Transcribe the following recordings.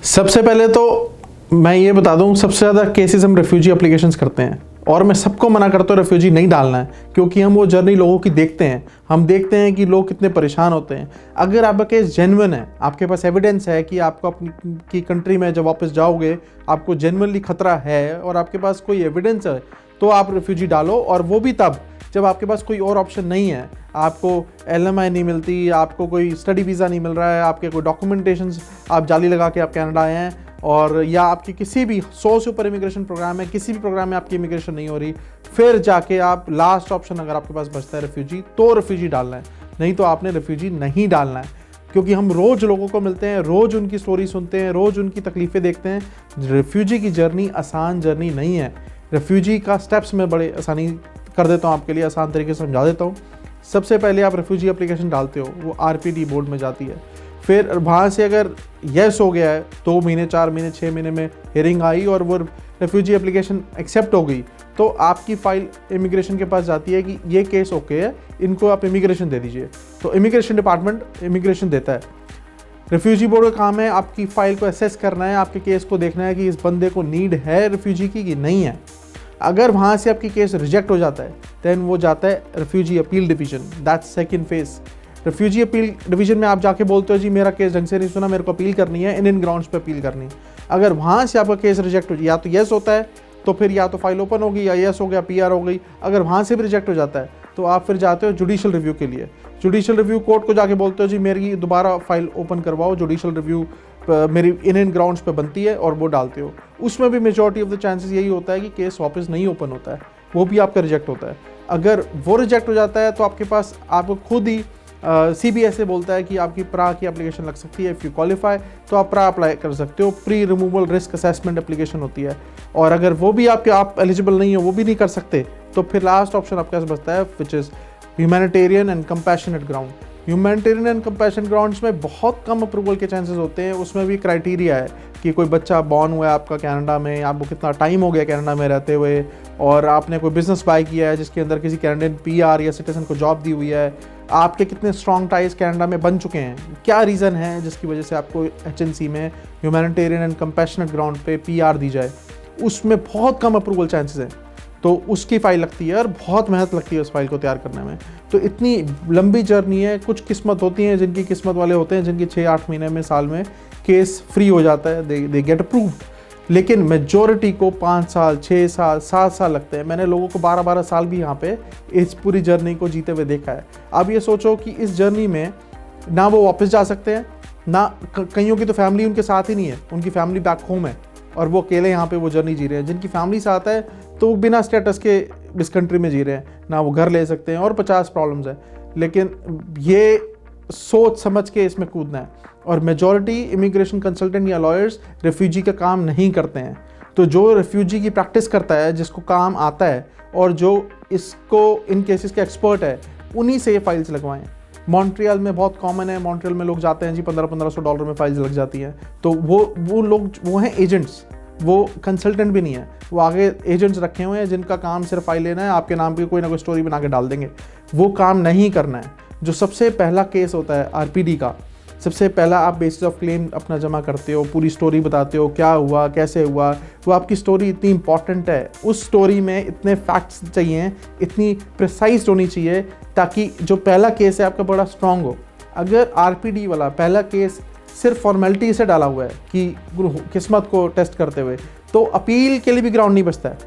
सबसे पहले तो मैं ये बता दूं, सबसे ज़्यादा केसेस हम रेफ्यूजी एप्लीकेशंस करते हैं और मैं सबको मना करता हूँ रेफ्यूजी नहीं डालना है, क्योंकि हम वो जर्नी लोगों की देखते हैं। हम देखते हैं कि लोग कितने परेशान होते हैं। अगर आपका केस जेन्युइन है, आपके पास एविडेंस है कि आपको अपनी की कंट्री में जब वापस जाओगे आपको जेन्युइनली खतरा है और आपके पास कोई एविडेंस है, तो आप रेफ्यूजी डालो। और वो भी तब जब आपके पास कोई और ऑप्शन नहीं है, आपको LMI नहीं मिलती, आपको कोई स्टडी वीज़ा नहीं मिल रहा है, आपके कोई डॉक्यूमेंटेशंस आप जाली लगा के आप कनाडा आए हैं, और या आपकी किसी भी 100 से ऊपर इमिग्रेशन प्रोग्राम है, किसी भी प्रोग्राम में आपकी इमिग्रेशन नहीं हो रही, फिर जाके आप लास्ट ऑप्शन अगर आपके पास बचता है रेफ्यूजी, तो रेफ्यूजी डालना है। नहीं तो आपने रेफ्यूजी नहीं डालना है, क्योंकि हम रोज़ लोगों को मिलते हैं, रोज़ उनकी स्टोरी सुनते हैं, रोज़ उनकी तकलीफ़ें देखते हैं। रेफ्यूजी की जर्नी आसान जर्नी नहीं है। रेफ्यूजी का स्टेप्स मैं बड़े आसानी कर देता हूँ आपके लिए, आसान तरीके से समझा देता हूँ। सबसे पहले आप रेफ्यूजी एप्लीकेशन डालते हो, वो RPD बोर्ड में जाती है। फिर वहाँ से अगर येस हो गया है, 2 महीने 4 महीने 6 महीने में हियरिंग आई और वो रेफ्यूजी एप्लीकेशन एक्सेप्ट हो गई, तो आपकी फ़ाइल इमिग्रेशन के पास जाती है कि ये केस ओके है, इनको आप इमिग्रेशन दे दीजिए। तो इमिग्रेशन डिपार्टमेंट इमिग्रेशन देता है। रेफ्यूजी बोर्ड का काम है आपकी फ़ाइल को असेस करना है, आपके केस को देखना है कि इस बंदे को नीड है रेफ्यूजी की कि नहीं है। अगर वहाँ से आपकी केस रिजेक्ट हो जाता है, दैन वो जाता है refugee appeal division, that's second phase. Refugee appeal division में आप जाके बोलते हो जी मेरा केस ढंग से नहीं सुना, मेरे को अपील करनी है, इन ग्राउंड्स पे अपील करनी है। अगर वहाँ से आपका केस रिजेक्ट हो, या तो येस होता है तो फिर या तो फाइल ओपन होगी, या येस हो गया PR हो गई। अगर वहाँ से भी रिजेक्ट हो जाता है तो आप फिर जाते हो जुडिशल रिव्यू के लिए। जुडिशल रिव्यू कोर्ट को जाके बोलते हो जी मेरी दोबारा फाइल ओपन करवाओ, जुडिशल रिव्यू मेरी इन ग्राउंड्स पे बनती है, और वो डालते हो। उसमें भी मेजॉरिटी ऑफ द चांसेस यही होता है कि केस वापस नहीं ओपन होता है, वो भी आपका रिजेक्ट होता है। अगर वो रिजेक्ट हो जाता है तो आपके पास आपको खुद ही CBSA बोलता है कि आपकी प्रा की एप्लीकेशन लग सकती है। इफ़ यू क्वालिफाई तो आप प्रा अप्लाई कर सकते हो, pre removal risk assessment application होती है। और अगर वो भी आप एलिजिबल नहीं हो, वो भी नहीं कर सकते, तो फिर लास्ट ऑप्शन आपके पास बचता है, which is humanitarian and compassionate ground. Humanitarian and compassion grounds में बहुत कम अप्रूवल के चांसेस होते हैं। उसमें भी क्राइटेरिया है कि कोई बच्चा बॉर्न हुआ है आपका कनाडा में, आपको कितना टाइम हो गया कनाडा में रहते हुए, और आपने कोई बिजनेस बाय किया है जिसके अंदर किसी कैनेडियन PR या सिटीजन को जॉब दी हुई है, आपके कितने स्ट्रॉन्ग टाइज कनाडा में बन चुके हैं, क्या रीज़न है जिसकी वजह से आपको HNC में ह्यूमैनिटेरियन एंड कंपैशनेट ग्राउंड पे PR दी जाए। उसमें बहुत कम अप्रूवल चांसेस हैं, तो उसकी फ़ाइल लगती है और बहुत मेहनत लगती है उस फाइल को तैयार करने में। तो इतनी लंबी जर्नी है। कुछ किस्मत होती हैं, जिनकी किस्मत वाले होते हैं जिनकी 6-8 महीने में, साल में केस फ्री हो जाता है, दे गेट अप्रूव्ड। लेकिन मेजॉरिटी को 5 साल 6 साल 7 साल लगते हैं। मैंने लोगों को 12-12 साल भी यहाँ पे इस पूरी जर्नी को जीते हुए देखा है। अब ये सोचो कि इस जर्नी में ना वो वापस जा सकते हैं, ना कईयों की तो फैमिली उनके साथ ही नहीं है, उनकी फैमिली बैक होम है और वो अकेले यहाँ पे वो जर्नी जी रहे हैं। जिनकी फैमिली साथ है तो वो बिना स्टेटस के इस कंट्री में जी रहे हैं, ना वो घर ले सकते हैं, और 50 प्रॉब्लम्स हैं। लेकिन ये सोच समझ के इसमें कूदना है। और मेजॉरिटी इमिग्रेशन कंसल्टेंट या लॉयर्स रेफ्यूजी का काम नहीं करते हैं। तो जो रेफ्यूजी की प्रैक्टिस करता है, जिसको काम आता है और जो इसको इन केसेस के एक्सपर्ट है, उन्हीं से ये फाइल्स लगवाएं। मॉन्ट्रियल में बहुत कॉमन है, मॉन्ट्रियल में लोग जाते हैं जी, $1500 में फाइल्स लग जाती हैं। तो वो लोग वो हैं एजेंट्स, वो कंसल्टेंट भी नहीं है, वो आगे एजेंट्स रखे हुए हैं जिनका काम सिर्फ फाइल लेना है, आपके नाम की कोई ना कोई स्टोरी बना के डाल देंगे। वो काम नहीं करना है। जो सबसे पहला केस होता है RPD का, सबसे पहला आप बेसिस ऑफ क्लेम अपना जमा करते हो, पूरी स्टोरी बताते हो, क्या हुआ कैसे हुआ। वो आपकी स्टोरी इतनी इंपॉर्टेंट है, उस स्टोरी में इतने फैक्ट्स चाहिए, इतनी प्रिसाइज होनी चाहिए, ताकि जो पहला केस है आपका बड़ा स्ट्रॉन्ग हो। अगर RPD वाला पहला केस सिर्फ फॉर्मेलिटी से डाला हुआ है कि किस्मत को टेस्ट करते हुए, तो अपील के लिए भी ग्राउंड नहीं बचता है।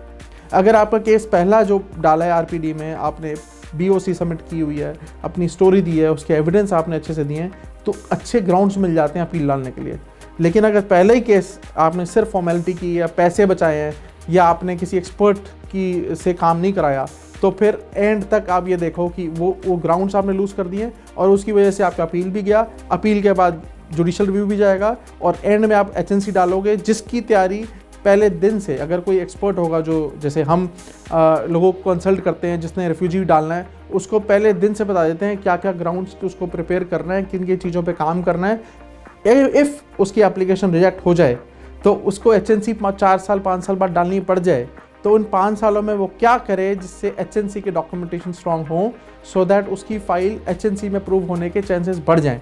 अगर आपका केस पहला जो डाला है RPD में, आपने BOC सबमिट की हुई है, अपनी स्टोरी दी है, उसके एविडेंस आपने अच्छे से दिए हैं, तो अच्छे ग्राउंड्स मिल जाते हैं अपील डालने के लिए। लेकिन अगर पहले ही केस आपने सिर्फ फॉर्मेलिटी की, या पैसे बचाए हैं, या आपने किसी एक्सपर्ट की से काम नहीं कराया, तो फिर एंड तक आप ये देखो कि वो ग्राउंड्स आपने लूज़ कर दिए, और उसकी वजह से आपका अपील भी गया। अपील के बाद जुडिशल रिव्यू भी जाएगा, और एंड में आप HNC डालोगे, जिसकी तैयारी पहले दिन से, अगर कोई एक्सपर्ट होगा जो जैसे हम लोगों को कंसल्ट करते हैं, जिसने रेफ्यूजी डालना है, उसको पहले दिन से बता देते हैं क्या क्या ग्राउंड्स उसको प्रिपेयर करना है, किन किन चीज़ों पे काम करना है। इफ़ उसकी एप्लीकेशन रिजेक्ट हो जाए तो उसको HNC 4 साल 5 साल बाद डालनी पड़ जाए, तो उन 5 सालों में वो क्या करे जिससे HNC के डॉक्यूमेंटेशन स्ट्रॉन्ग हो, सो दैट उसकी फ़ाइल HNC में प्रूव होने के चांसेस बढ़ जाएँ।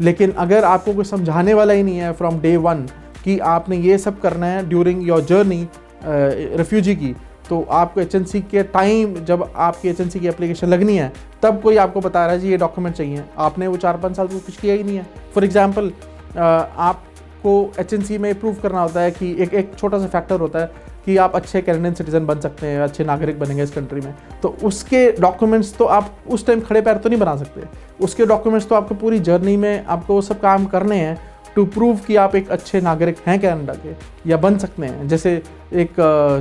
लेकिन अगर आपको कोई समझाने वाला ही नहीं है फ्रॉम डे 1, कि आपने ये सब करना है ड्यूरिंग योर जर्नी रेफ्यूजी की, तो आपको एचएनसी के टाइम जब आपकी एचएनसी की एप्लीकेशन लगनी है तब कोई आपको बता रहा है जी ये डॉक्यूमेंट चाहिए, आपने वो 4-5 साल कुछ किया ही नहीं है। फॉर एग्जांपल आपको एचएनसी में प्रूव करना होता है कि एक छोटा सा फैक्टर होता है कि आप अच्छे कैनेडियन सिटीजन बन सकते हैं, अच्छे नागरिक बनेंगे इस कंट्री में, तो उसके डॉक्यूमेंट्स तो आप उस टाइम खड़े पैर तो नहीं बना सकते। उसके डॉक्यूमेंट्स तो आपको पूरी जर्नी में आपको वो सब काम करने हैं टू प्रूव कि आप एक अच्छे नागरिक हैं कनाडा के या बन सकते हैं। जैसे एक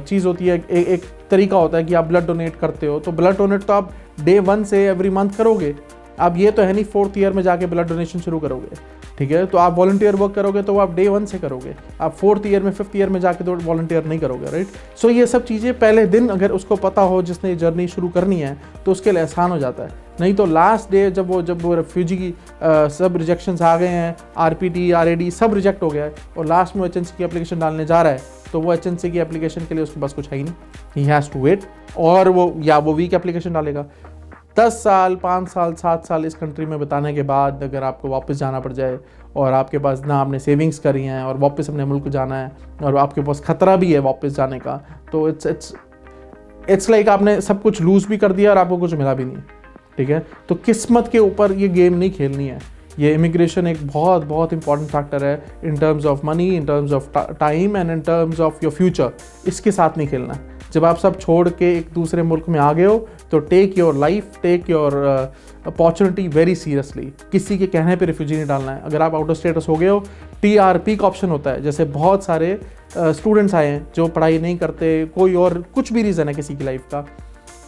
चीज़ होती है, एक तरीका होता है कि आप ब्लड डोनेट करते हो, तो ब्लड डोनेट तो आप डे 1 से एवरी मंथ करोगे। आप ये तो है नहीं 4th ईयर में जाके ब्लड डोनेशन शुरू करोगे, ठीक है। तो आप वॉलंटियर वर्क करोगे तो आप डे 1 से करोगे, आप 4th ईयर में 5th ईयर में जाके तो वॉलंटियर नहीं करोगे, राइट। सो ये सब चीज़ें पहले दिन अगर उसको पता हो जिसने जर्नी शुरू करनी है तो उसके लिए आसान हो जाता है। नहीं तो लास्ट डे जब वो रेफ्यूजी की सब रिजेक्शंस आ गए हैं, आरपीटी आरएडी सब रिजेक्ट हो गया है और लास्ट में एचएनसी की एप्लीकेशन डालने जा रहा है, तो वो एचएनसी की एप्लीकेशन के लिए उसके पास कुछ है ही नहीं, ही हैज़ टू वेट। और वो वीक एप्लीकेशन डालेगा। 10 साल 5 साल 7 साल इस कंट्री में बिताने के बाद अगर आपको वापस जाना पड़ जाए और आपके पास ना आपने सेविंग्स करी हैं और वापस अपने मुल्क जाना है और आपके पास ख़तरा भी है वापस जाने का, तो इट्स लाइक आपने सब कुछ लूज़ भी कर दिया और आपको कुछ मिला भी नहीं, ठीक है। तो किस्मत के ऊपर ये गेम नहीं खेलनी है। ये इमिग्रेशन एक बहुत बहुत इंपॉर्टेंट फैक्टर है in terms of money, in terms of time and in terms of your future. इसके साथ नहीं खेलना है। जब आप सब छोड़ के एक दूसरे मुल्क में आ गए हो तो take your life, take your opportunity very seriously. किसी के कहने पे रिफ्यूजी नहीं डालना है। अगर आप आउट ऑफ स्टेटस हो गए हो, TRP का ऑप्शन होता है। जैसे बहुत सारे स्टूडेंट्स आए हैं जो पढ़ाई नहीं करते, कोई और कुछ भी रीज़न है किसी की लाइफ का,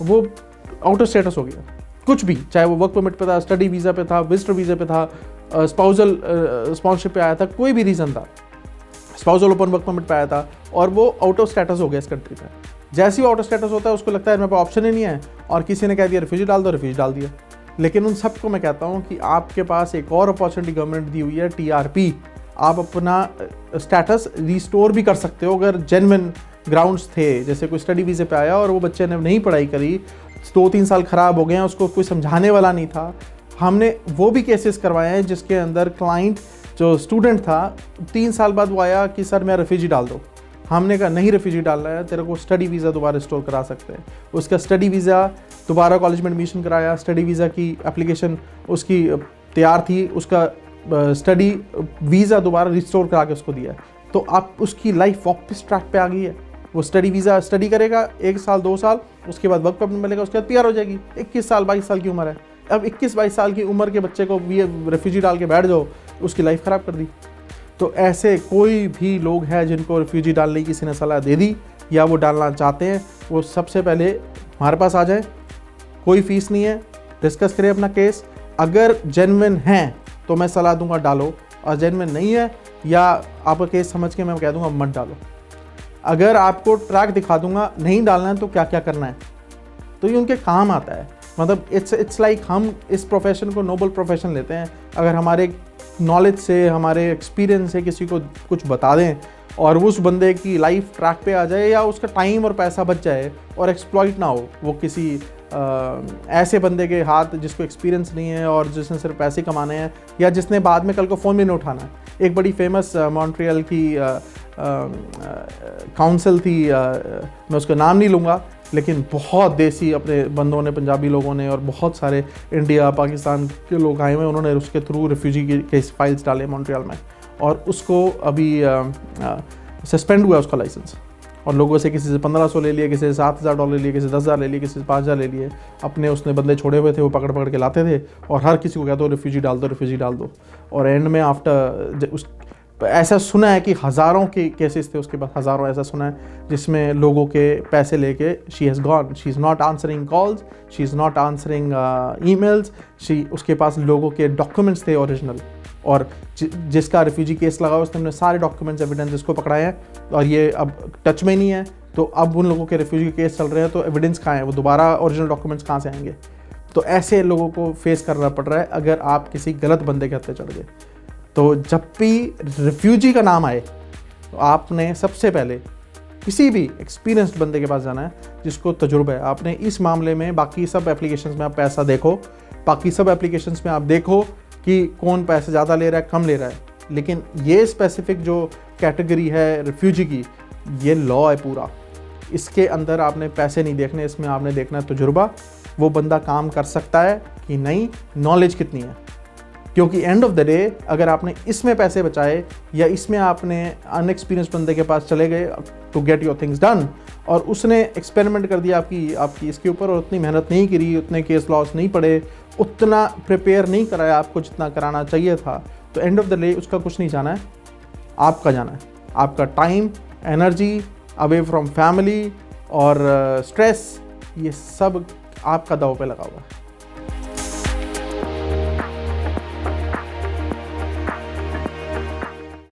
वो आउट ऑफ स्टेटस हो गया, कुछ भी, चाहे वो वर्क परमिट पे था, स्टडी वीज़ा पे था, विजिटर वीज़ा पे था, स्पाउसल स्पॉन्सरशिप पे आया था, कोई भी रीज़न था, स्पाउसल ओपन वर्क परमिट पे आया था और वो आउट ऑफ स्टेटस हो गया इस कंट्री पे। जैसे ही आउट ऑफ स्टेटस होता है उसको लगता है मेरे पास ऑप्शन ही नहीं है और किसी ने कह दिया रिफ्यूजी डाल दो, रिफ्यूजी डाल दिया। लेकिन उन सबको मैं कहता हूँ कि आपके पास एक और अपॉर्चुनिटी गवर्नमेंट दी हुई है, TRP। आप अपना स्टेटस रिस्टोर भी कर सकते हो अगर जेन्युइन ग्राउंड्स थे। जैसे कोई स्टडी वीज़े पे आया और वो बच्चे ने नहीं पढ़ाई करी, 2-3 साल ख़राब हो गए हैं, उसको कोई समझाने वाला नहीं था। हमने वो भी केसेस करवाए हैं जिसके अंदर क्लाइंट जो स्टूडेंट था 3 साल बाद वो आया कि सर मैं रिफ्यूजी डाल दो। हमने कहा नहीं रिफ्यूजी डालना है, तेरे को स्टडी वीज़ा दोबारा रिस्टोर करा सकते हैं। उसका स्टडी वीज़ा दोबारा कॉलेज में एडमिशन कराया, स्टडी वीज़ा की एप्लीकेशन उसकी तैयार थी, उसका स्टडी वीज़ा दोबारा रिस्टोर करा के उसको दिया। तो आप उसकी लाइफ वापस ट्रैक पे आ गई है। वो स्टडी वीज़ा स्टडी करेगा 1 साल 2 साल, उसके बाद वर्क परमिट मिलेगा, उसके बाद PR हो जाएगी। 21 साल 22 साल की उम्र है। अब 21-22 साल की उम्र के बच्चे को रेफ्यूजी डाल के बैठ जाओ, उसकी लाइफ ख़राब कर दी। तो ऐसे कोई भी लोग हैं जिनको रेफ्यूजी डालने की किसी ने सलाह दे दी या वो डालना चाहते हैं, वो सबसे पहले हमारे पास आ जाए। कोई फ़ीस नहीं है, डिस्कस करें अपना केस। अगर जेन्युइन हैं तो मैं सलाह दूंगा डालो, और जेन्युइन नहीं है या आपका केस समझ के मैं कह दूंगा मत डालो। अगर आपको ट्रैक दिखा दूंगा नहीं डालना है तो क्या क्या करना है, तो ये उनके काम आता है। मतलब इट्स लाइक हम इस प्रोफेशन को नोबल प्रोफेशन लेते हैं। अगर हमारे नॉलेज से, हमारे एक्सपीरियंस से किसी को कुछ बता दें और उस बंदे की लाइफ ट्रैक पे आ जाए या उसका टाइम और पैसा बच जाए और एक्सप्लॉइट ना हो वो किसी ऐसे बंदे के हाथ जिसको एक्सपीरियंस नहीं है और जिसने सिर्फ पैसे कमाने हैं या जिसने बाद में कल को फ़ोन भी नहीं उठाना है। एक बड़ी फेमस मॉन्ट्रियल की काउंसिल थी, मैं उसका नाम नहीं लूँगा, लेकिन बहुत देसी अपने बंदों ने, पंजाबी लोगों ने और बहुत सारे इंडिया पाकिस्तान के लोग आए हुए, उन्होंने उसके थ्रू रिफ्यूजी के केस फाइल्स डाले मॉन्ट्रियल में और उसको अभी सस्पेंड हुआ उसका लाइसेंस। और लोगों से किसी से 1500 ले लिए, किसी से $7,000 लिए, किसी से 10,000 ले लिए, किसी से 5,000 ले लिए। अपने उसने बंदे छोड़े हुए थे, वो पकड़ पकड़ के लाते थे और हर किसी को कहते हो रिफ्यूजी डाल दो, रिफ्यूजी डाल दो। और एंड में आफ्टर उस ऐसा सुना है कि हज़ारों के केसेस थे उसके पास, हज़ारों ऐसा सुना है जिसमें लोगों के पैसे लेके she has gone, she is not answering calls, she is not answering emails, उसके पास लोगों के डॉक्यूमेंट्स थे ओरिजिनल। और जिसका रिफ्यूजी केस लगा उसने हमने सारे डॉक्यूमेंट्स एविडेंस इसको पकड़ाए हैं और ये अब टच में नहीं है। तो अब उन लोगों के रिफ्यूजी केस चल रहे हैं, तो एविडेंस कहाँ है, वो दोबारा ओरिजिनल डॉक्यूमेंट्स कहाँ से आएंगे। तो ऐसे लोगों को फेस करना पड़ रहा है अगर आप किसी गलत बंदे के हत्थे चढ़ गए। तो जब भी रिफ्यूजी का नाम आए तो आपने सबसे पहले किसी भी एक्सपीरियंस्ड बंदे के पास जाना है जिसको तजुर्बा है। आपने इस मामले में बाकी सब एप्लीकेशंस में आप पैसा देखो, बाकी सब एप्लीकेशंस में आप देखो कि कौन पैसे ज़्यादा ले रहा है, कम ले रहा है। लेकिन ये स्पेसिफिक जो कैटेगरी है रिफ्यूजी की, ये लॉ है पूरा। इसके अंदर आपने पैसे नहीं देखने, इसमें आपने देखना है तजुर्बा, वो बंदा काम कर सकता है कि नहीं, नॉलेज कितनी है। क्योंकि एंड ऑफ द डे अगर आपने इसमें पैसे बचाए या इसमें आपने अनएक्सपीरियंस बंदे के पास चले गए to get your things done, और उसने एक्सपेरिमेंट कर दिया आपकी इसके ऊपर, और उतनी मेहनत नहीं करी, उतने केस लॉस नहीं पड़े, उतना प्रिपेयर नहीं कराया आपको जितना कराना चाहिए था, तो एंड ऑफ द डे उसका कुछ नहीं जाना है, आपका जाना है। आपका time, energy, away from family और स्ट्रेस, ये सब आपका दाव पे लगा हुआ है।